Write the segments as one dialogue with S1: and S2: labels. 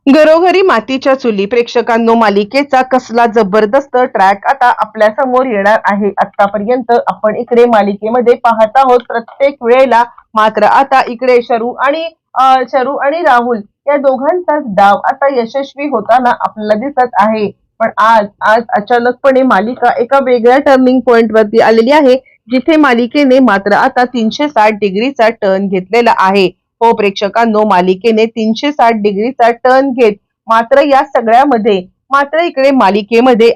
S1: घरोघरी मातीच्या चुली प्रेक्षकांनो मालिकेचा कसला जबरदस्त ट्रॅक आता आपल्या समोर येणार आहे। आतापर्यंत आपण इकडे मालिकेमध्ये पाहत आहोत प्रत्येक वेळेला, मात्र आता इकडे शरू आणि राहुल या दोघांचाच डाव आता यशस्वी होताना आपल्याला दिसत आहे। पण आज आज अचानकपणे मालिका एका वेगळ्या टर्निंग पॉइंट वरती आलेली आहे, जिथे मालिकेने मात्र आता 360 डिग्रीचा टर्न घेतलेला आहे। हो प्रेक्षकांनो, मालिकेने 360 डिग्रीचा टर्न घेत मात्र या सगळ्यामध्ये मात्र इकडे मालिकेमध्ये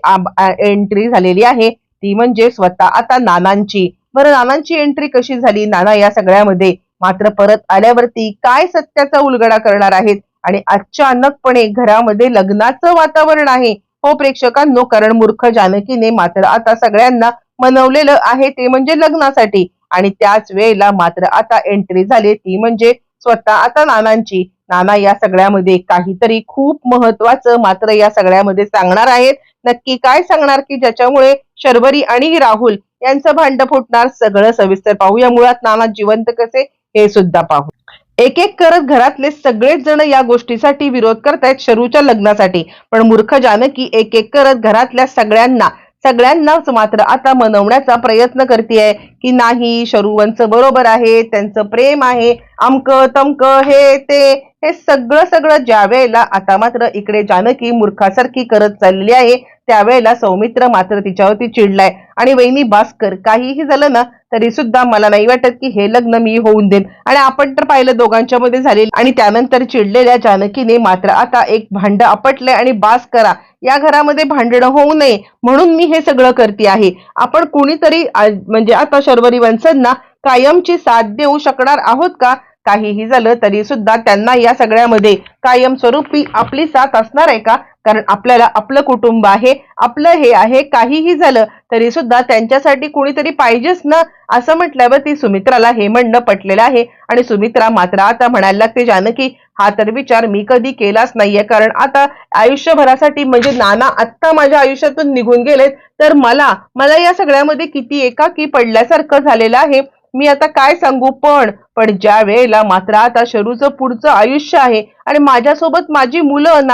S1: एंट्री झालेली आहे, ती म्हणजे स्वतः आता नानांची। बरं, नानांची एंट्री कशी झाली? नाना या सगळ्यामध्ये मात्र परत आल्यावरती काय सत्याचा उलगडा करणार आहेत आणि अचानकपणे घरामध्ये लग्नाचं वातावरण आहे। हो प्रेक्षकांनो, कारण मूर्ख जानकीने मात्र आता सगळ्यांना मनवलेलं आहे, ते म्हणजे लग्नासाठी, आणि त्याच वेळेला मात्र आता एंट्री झाली ती म्हणजे स्वतः आता नानांची। नाना या सगळ्यामध्ये काहीतरी खूप महत्वाचं मात्र या सगळ्यामध्ये सांगणार आहेत। नक्की काय सांगणार की ज्याच्यामुळे शर्वरी आणि राहुल यांचं भांड फुटणार? सगळं सविस्तर पाहूया। मुळात नाना जिवंत कसे हे सुद्धा पाहू। एक एक करत घरातले सगळेच जण या गोष्टीसाठी विरोध करतायत, शरूच्या लग्नासाठी। पण मूर्ख जानकी एक एक करत घरातल्या सगळ्यांनाच मात्र आता मनवण्याचा प्रयत्न करतेय की नाही, शरूवंचं बरोबर आहे, त्यांचं प्रेम आहे, अमक तमक हे ते, हे सगळं सगळं ज्या वेळेला आता मात्र इकडे जानकी मूर्खासारखी करत चाललेली आहे, त्यावेळेला सौमित्र मात्र तिच्यावरती चिडलाय आणि वहिनी भास्कर, काहीही झालं ना तरी सुद्धा मला नाही वाटत की हे लग्न मी होऊन देईन। आणि आपण तर पाहिलं दोघांच्या मध्ये झालेलं, आणि त्यानंतर चिडलेल्या जानकीने मात्र आता एक भांड आपटलंय आणि बास करा, या घरामध्ये भांडणं होऊ नये म्हणून मी हे सगळं करते आहे। आपण कुणीतरी म्हणजे आता शर्वरी वंशांना कायमची साथ देऊ शकणार आहोत का? काहीही झालं तरी सुद्धा त्यांना या सगळ्यामध्ये कायमस्वरूपी आपली साथ असणार आहे का? कारण आपल्याला आपलं कुटुंब आहे, आपलं हे आहे, काहीही झालं तरी सुद्धा त्यांच्यासाठी कुणीतरी पाहिजेच ना, असं म्हटल्यावर ती सुमित्राला हे म्हणणं पटलेलं आहे। आणि सुमित्रा मात्र आता म्हणायला लागते, जानकी हा तर विचार मी कधी केलाच नाहीये, कारण आता आयुष्यभरासाठी म्हणजे नाना आत्ता माझ्या आयुष्यातून निघून गेलेत, तर मला मला या सगळ्यामध्ये किती एकाकी पडल्यासारखं झालेलं आहे, मी आता काय सांगू। पण ज्या वेळेला मात्र आता शरूचं पुढचं आयुष्य आहे आणि माझ्यासोबत माझी मुलं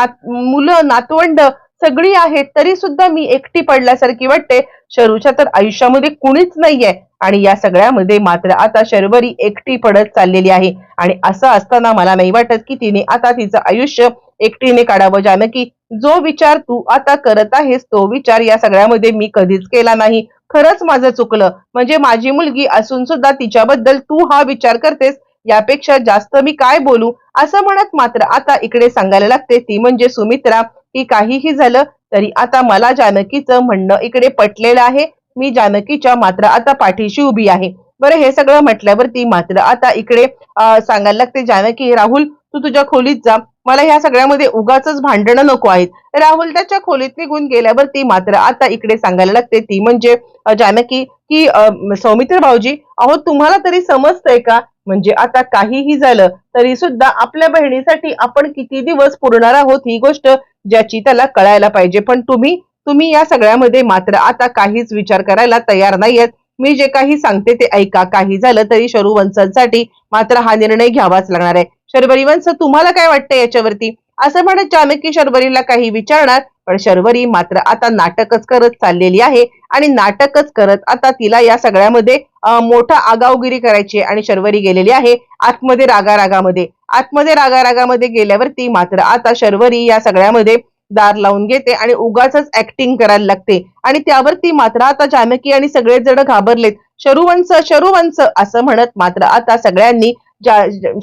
S1: नातवंड सगळी आहेत, तरी सुद्धा मी एकटी पडल्यासारखी वाटते। शरूच्या तर आयुष्यामध्ये कुणीच नाहीये आणि या सगळ्यामध्ये मात्र आता शर्वरी एकटी पडत चाललेली आहे। आणि असं असताना मला नाही वाटत की तिने आता तिचं आयुष्य एकटीने काढावं। जानकी, जो विचार तू आता करत आहेस तो विचार या सगळ्यामध्ये मी कधीच केला नाही, खरंच माझं चुकलं। म्हणजे माझी मुलगी असून सुद्धा तिच्याबद्दल तू हा विचार करतेस, यापेक्षा जास्त मी काय बोलू, असं म्हणत मात्र आता इकडे सांगायला लागते ती म्हणजे सुमित्रा की काहीही झालं तरी आता मला जानकीचं म्हणणं इकडे पटलेलं आहे, मी जानकीच्या मात्र आता पाठीशी उभी आहे। बरं, हे सगळं म्हटल्यावरती मात्र आता इकडे सांगायला लागते जानकी, राहुल तू तुझ्या खोलीत जा, मला ह्या सगळ्यामध्ये उगाचच भांडणं नको आहेत। राहुल त्याच्या खोलीत निघून गेल्यावरती मात्र आता इकडे सांगायला लागते ती म्हणजे जानकी की सौमित्र भाऊजी, अहो तुम्हाला तरी समजतंय का? म्हणजे आता काहीही झालं तरी सुद्धा आपल्या बहिणीसाठी आपण किती दिवस पुरणार आहोत, ही गोष्ट ज्याची त्याला कळायला पाहिजे। पण तुम्ही या सगळ्यामध्ये मात्र आता काहीच विचार करायला तयार नाहीयेत। मी जे काही सांगते ते ऐका, काही झालं तरी शरू वंशांसाठी मात्र हा निर्णय घ्यावाच लागणार आहे। शर्वरी वंश, तुम्हाला काय वाटतं याच्यावरती? असं म्हणत जानकी शर्वरीला काही विचारणार, पण शर्वरी मात्र आता नाटकच करत चाललेली आहे आणि नाटकच करत आता तिला या सगळ्यामध्ये मोठा आगाऊगिरी करायची आणि शर्वरी गेलेली आहे आतमध्ये रागारागामध्ये गेल्यावरती मात्र आता शर्वरी या सगळ्यामध्ये दार लावून घेते आणि उगाचच ऍक्टिंग करायला लागते। आणि त्यावरती मात्र आता जानकी आणि सगळेच जण घाबरलेत। शरूवंश असं म्हणत मात्र आता सगळ्यांनी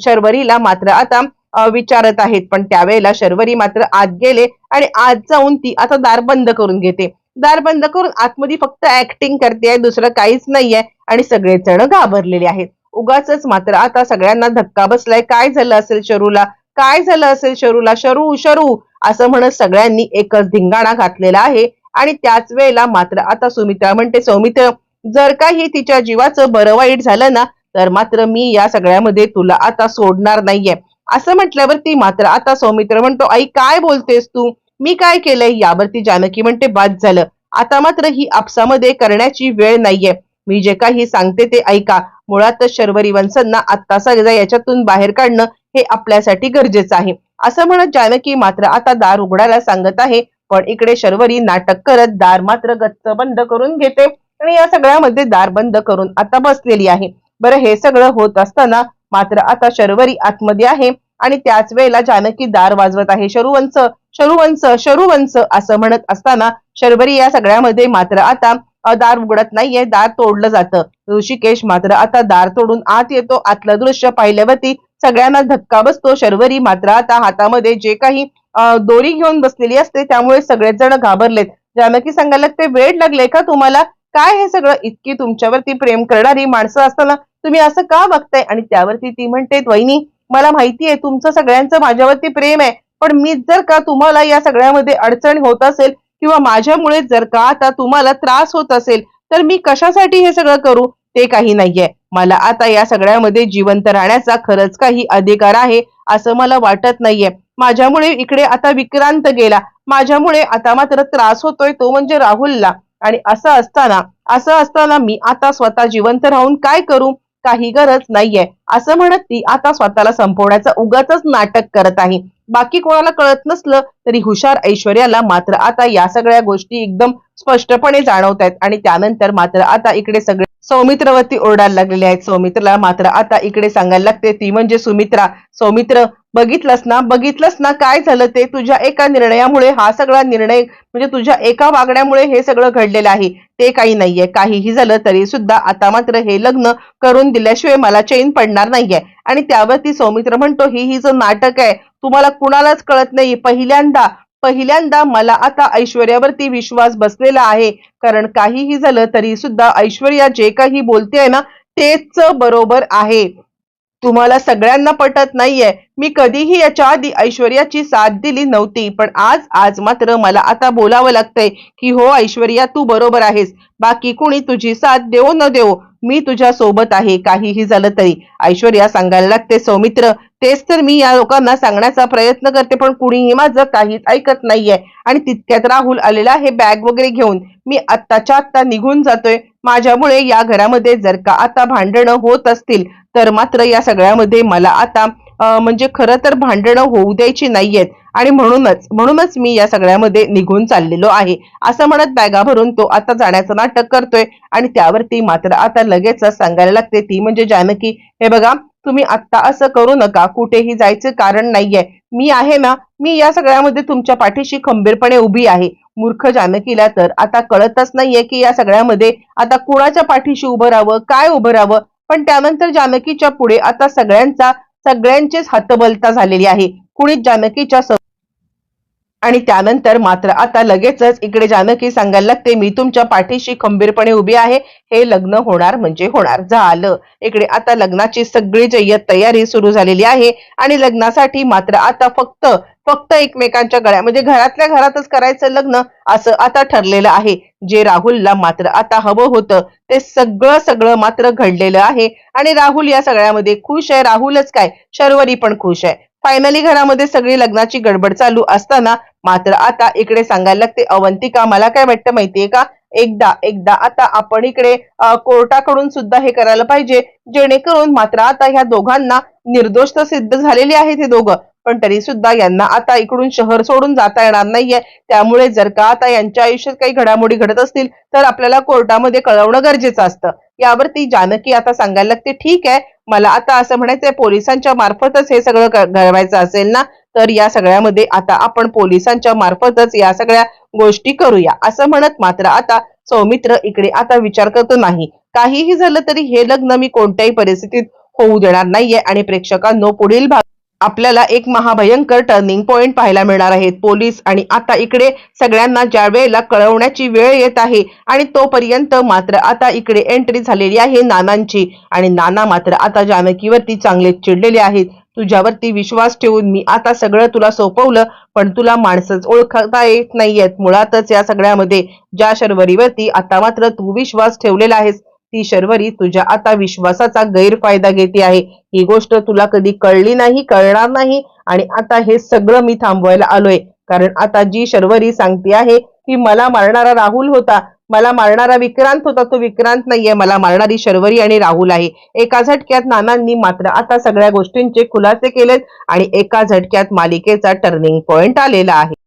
S1: शर्वरीला मात्र आता विचारत आहेत। पण त्यावेळेला शर्वरी मात्र आत गेले आणि आत जाऊन ती आता दार बंद करून घेते। दार बंद करून आतमध्ये फक्त ऍक्टिंग करते, दुसरं काहीच नाहीये आणि सगळेच जण घाबरलेले आहेत। उगाचच मात्र आता सगळ्यांना धक्का बसलाय, काय झालं असेल शरूला, काय झालं असेल शरूला, शरू शरू असं म्हणत सगळ्यांनी एकच धिंगाणा घातलेला आहे। आणि त्याच वेळेला मात्र आता सुमित्रा म्हणते, सौमित्र जर काही तिच्या जीवाचं बरं वाईट झालं ना, तर मात्र मी या सगळ्यामध्ये तुला आता सोडणार नाहीये। असं म्हटल्यावरती मात्र आता सौमित्र म्हणतो, आई काय बोलतेस तू, मी काय केलंय? यावरती जानकी म्हणते, बाद झालं, आता मात्र ही आपसामध्ये करण्याची वेळ नाहीये। मी जे काही सांगते ते ऐका. मुळातच शर्वरी वंशना आत्ता सगळं याच्यातून बाहेर काढणं हे आपल्यासाठी गरजेचं आहे, असं म्हणत जानकी मात्र आता दार उघडायला सांगत आहे. पण इकडे शर्वरी नाटक करत दार मात्र गच्च बंद करून घेते आणि या सगळ्यामध्ये दार बंद करून आता बसलेली आहे. बरं, हे सगळं होत असताना मात्र आता शर्वरी आतमध्ये आहे आणि त्याच वेळेला जानकी दार वाजवत आहे. शरुवंश, शरुवंश, शरुवंश असं म्हणत असताना शर्वरी या सगळ्यामध्ये मात्र आता दार उघडत नाहीये, दार तोडलं जातं. ऋषिकेश मात्र आता दार तोडून आत येतो. आतलं दृश्य पाहिल्यावरती सगळ्यांना धक्का बसतो. शर्वरी मात्र आता हातामध्ये जे काही दोरी घेऊन बसलेली असते त्यामुळे सगळेच जण घाबरलेत. जानकी सांगायला लागते, वेळ लागले का तुम्हाला? काय हे सगळं? इतकी तुमच्यावरती प्रेम करणारी माणसं असताना तुम्ही असं का बघताय? आणि त्यावरती ती म्हणते, वहिनी मला माहितीये तुमचं सगळ्यांचं माझ्यावरती प्रेम आहे, पण मी जर का तुम्हाला या सगळ्यामध्ये अडचण होत असेल किंवा माझ्यामुळे जर का आता तुम्हाला त्रास होत असेल तर मी कशासाठी हे सगळं करू? ते काही नाहीये. मला आता या सगळ्यामध्ये जिवंत राहण्याचा खरंच काही अधिकार आहे असं मला वाटत नाहीये. माझ्यामुळे इकडे आता विक्रांत गेला, माझ्यामुळे आता मात्र त्रास होतोय तो म्हणजे राहुलला. आणि असं असताना मी आता स्वतः जिवंत राहून काय करू? काही गरज नाहीये असं म्हणत ती आता स्वतःला संपवण्याचं उगाचच नाटक करत आहे. बाकी कोणाला कळत नसलं तरी हुशार ऐश्वर्याला मात्र आता या सगळ्या गोष्टी एकदम स्पष्टपणे जाणवत आहेत. आणि त्यानंतर मात्र आता इकडे सगळे सौमित्रवरती ओरडायला लागलेले आहेत. सौमित्रला मात्र आता इकडे सांगायला लागते, ती म्हणजे सुमित्रा. सौमित्र, बघितलंस ना काय झालं ते? तुझ्या एका निर्णयामुळे हा सगळा निर्णय म्हणजे तुझ्या एका वागण्यामुळे हे सगळं घडलेलं आहे. ते काही नाहीये. काहीही झालं तरी सुद्धा आता मात्र हे लग्न करून दिल्याशिवाय मला चैन पडणार नाहीये. आणि त्यावरती सौमित्र म्हणतो, ही हिचं नाटक आहे, तुम्हाला कुणालाच कळत नाही. पहिल्यांदा मला आता ऐश्वर्यावरती विश्वास बसलेला आहे, कारण काहीही झालं तरी सुद्धा ऐश्वर्या जे काही बोलतेय ना तेच बरोबर आहे. तुम्हाला सगळ्यांना पटत नाहीये. मी कधीही याच्या आधी ऐश्वर्याची साथ दिली नव्हती, पण आज मात्र मला आता बोलावं लागतंय की हो ऐश्वर्या, तू बरोबर आहेस. बाकी कुणी तुझी साथ देवो न देवो, मी तुझ्या सोबत आहे काहीही झालं तरी. ऐश्वर्या सांगायला लागते, सौमित्र तेच तर मी या लोकांना सांगण्याचा प्रयत्न करते, पण कुणीही माझं काहीच ऐकत नाहीये. आणि तितक्यात राहुल आलेला आहे बॅग वगैरे घेऊन. मी आत्ताच्या आत्ता निघून जातोय. माझ्यामुळे या घरामध्ये जर का आता भांडणं होत असतील तर मात्र या सगळ्यामध्ये मला आता म्हणजे खरं तर भांडणं होऊ द्यायची नाहीयेत. आणि म्हणूनच मी या सगळ्यामध्ये निघून चाललेलो आहे असं म्हणत बॅगा भरून तो आता जाण्याचं नाटक करतोय. आणि त्यावरती मात्र आता लगेच सांगायला लागते, ती म्हणजे जानकी, हे बघा तुम्ही आत्ता असं करू नका, कुठेही जायचं कारण नाहीये. मी आहे ना, मी या सगळ्यामध्ये तुमच्या पाठीशी खंबीरपणे उभी आहे. मूर्ख जानकीला तर आता कळतच नाहीये की या सगळ्यामध्ये आता कुणाच्या पाठीशी उभं राहावं, काय उभं राहावं. पण त्यानंतर जानकीच्या पुढे आता सगळ्यांचेच हतबलता झालेली आहे. कुणीच जानकीच्या आणि त्यानंतर मात्र आता लगेचच इकडे जानकी सांगायला लागते, मी तुमच्या पाठीशी खंबीरपणे उभी आहे. हे लग्न होणार म्हणजे होणार. झालं. इकडे आता लग्नाची सगळी जय्यत तयारी सुरू झालेली आहे आणि लग्नासाठी मात्र आता फक्त एकमेकांच्या गळ्या म्हणजे घरातल्या घरातच करायचं लग्न असं आता ठरलेलं आहे. जे राहुलला मात्र आता हवं होतं ते सगळं मात्र घडलेलं आहे. आणि राहुल या सगळ्यामध्ये खुश आहे. राहुलच काय, शर्वरी पण खुश आहे. फायनली घरामध्ये सगळी लग्नाची गडबड चालू असताना मात्र आता इकडे सांगायला लागते, अवंतिका मला काय वाटतं माहितीये का, एकदा आता आपण इकडे कोर्टाकडून सुद्धा हे करायला पाहिजे, जेणेकरून मात्र आता ह्या दोघांना निर्दोष तर सिद्ध झालेले आहेत हे दोघं, पण तरी सुद्धा यांना आता इकडून शहर सोडून जाता येणार नाहीये. त्यामुळे जर का आता यांच्या आयुष्यात काही घडामोडी घडत असतील तर आपल्याला कोर्टामध्ये कळवणं गरजेचं असतं. यावरती जानकी आता सांगायला लागते, ठीक आहे, मला आता असं म्हणायचंय पोलिसांच्या मार्फतच हे सगळं घडवायचं असेल ना तर या सगळ्यामध्ये आता आपण पोलिसांच्या मार्फतच या सगळ्या गोष्टी करूया असं म्हणत मात्र आता सौमित्र इकडे आता विचार करतो, नाही काहीही झालं तरी हे लग्न मी कोणत्याही परिस्थितीत होऊ देणार नाहीये. आणि प्रेक्षकांनो, पुढील भाग आपल्याला एक महाभयंकर टर्निंग पॉइंट पाहायला मिळणार आहेत. पोलीस आणि आता इकडे सगळ्यांना ज्या वेळेला कळवण्याची वेळ येत आहे आणि तोपर्यंत मात्र आता इकडे एंट्री झालेली आहे नानांची. आणि नाना मात्र आता जानकीवरती चांगले चिडलेले आहेत. तुझ्यावरती विश्वास ठेवून मी आता सगळं तुला सोपवलं, पण तुला माणसंच ओळखता येत नाहीयेत. मुळातच या सगळ्यामध्ये ज्या शर्वरीवरती आता मात्र तू विश्वास ठेवलेला आहेस ती शर्वरी तुझ्या आता विश्वासाचा गैरफायदा घेते आहे. ही गोष्ट तुला कधी कळली नाही, कळणार नाही. आणि आता हे सगळं मी थांबवायला आलोय, कारण आता जी शर्वरी सांगते आहे की मला मारणारा राहुल होता, मला मारणारा विक्रांत होता, तो विक्रांत नाहीये, मला मारणारी शर्वरी आणि राहुल आहे. एका झटक्यात नानांनी मात्र आता सगळ्या गोष्टींचे खुलासे केलेत आणि एका झटक्यात मालिकेचा टर्निंग पॉइंट आलेला आहे.